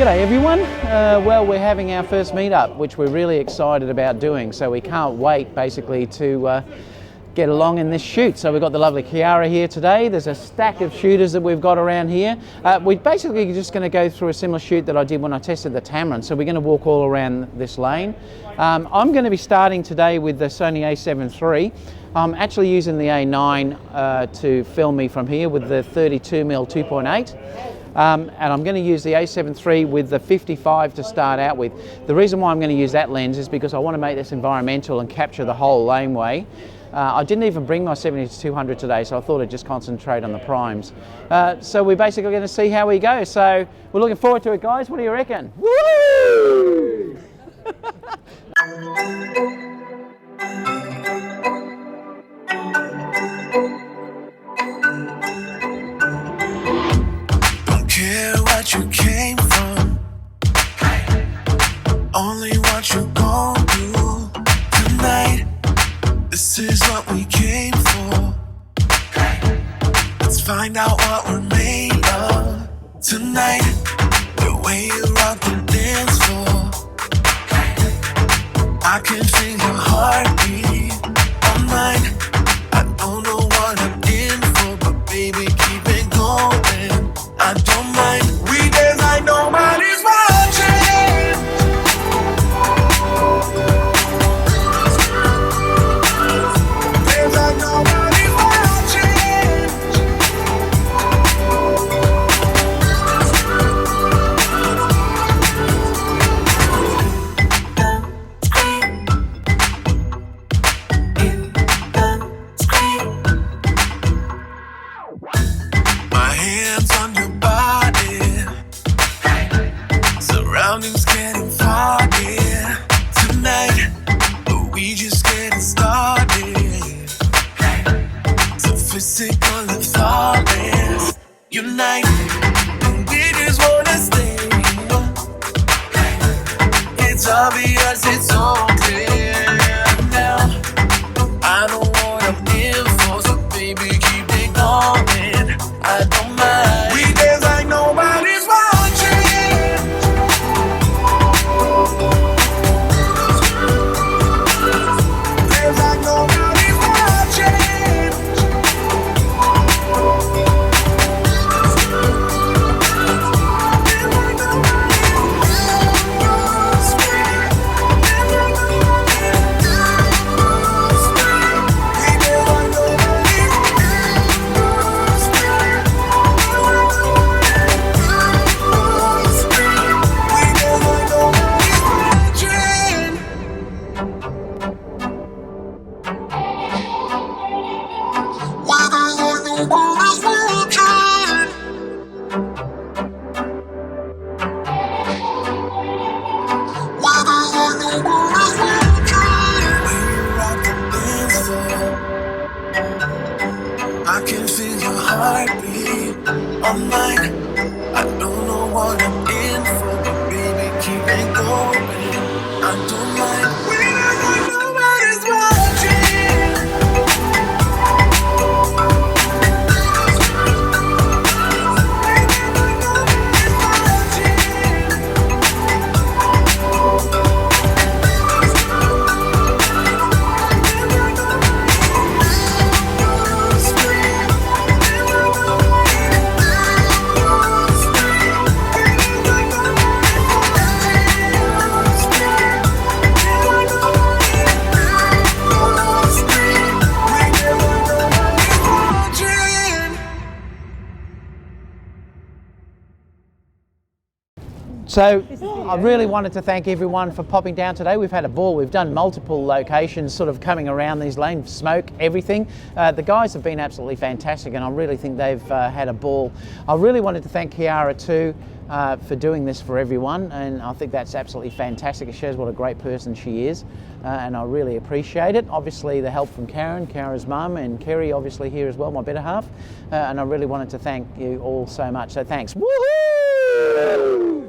G'day everyone. Well, we're having our first meetup, which we're really excited about doing, so we can't wait basically to get along in this shoot. So we've got the lovely Kiara here today. There's a stack of shooters that we've got around here. We're basically just going to go through a similar shoot that I did when I tested the Tamarin. So we're going to walk all around this lane. I'm going to be starting today with the Sony a7 III. I'm actually using the A9 to film me from here with the 32mm 2.8. And I'm going to use the a7 III with the 55 to start out with. The reason why I'm going to use that lens is because I want to make this environmental and capture the whole laneway. I didn't even bring my 70-200 today, so I thought I'd just concentrate on the primes. So we're basically going to see how we go. So we're looking forward to it, guys. What do you reckon? Woo! What you came from, only what you're gonna do tonight. This is what we came for. Let's find out what we're made of tonight. The way you rock the dance floor, I can feel your heartbeat on mine. I don't know what I'm in for, but baby, keep it going. I don't mind. We dance like nobody's watching. Dance like nobody's watching. My hands on your body, surroundings getting foggy tonight, but we just getting started. Sophistical and flawless, unite, and we just wanna stay. It's obvious, it's all clear now. I know what I'm in for, so baby, keep it going. I don't mind. We dance like nobody's watching. Dance like nobody's watching. I can feel your heartbeat on mine. I don't know what I'm in for, but baby, keep it going. I don't mind. We don't like nobody's watching. So I really wanted to thank everyone for popping down today. We've had a ball. We've done multiple locations sort of coming around these lanes, smoke, everything. The guys have been absolutely fantastic and I really think they've had a ball. I really wanted to thank Kiara too for doing this for everyone, and I think that's absolutely fantastic. It shows what a great person she is, and I really appreciate it. Obviously the help from Karen, Kiara's mum, and Kerry obviously here as well, my better half, and I really wanted to thank you all so much, so thanks. Woohoo!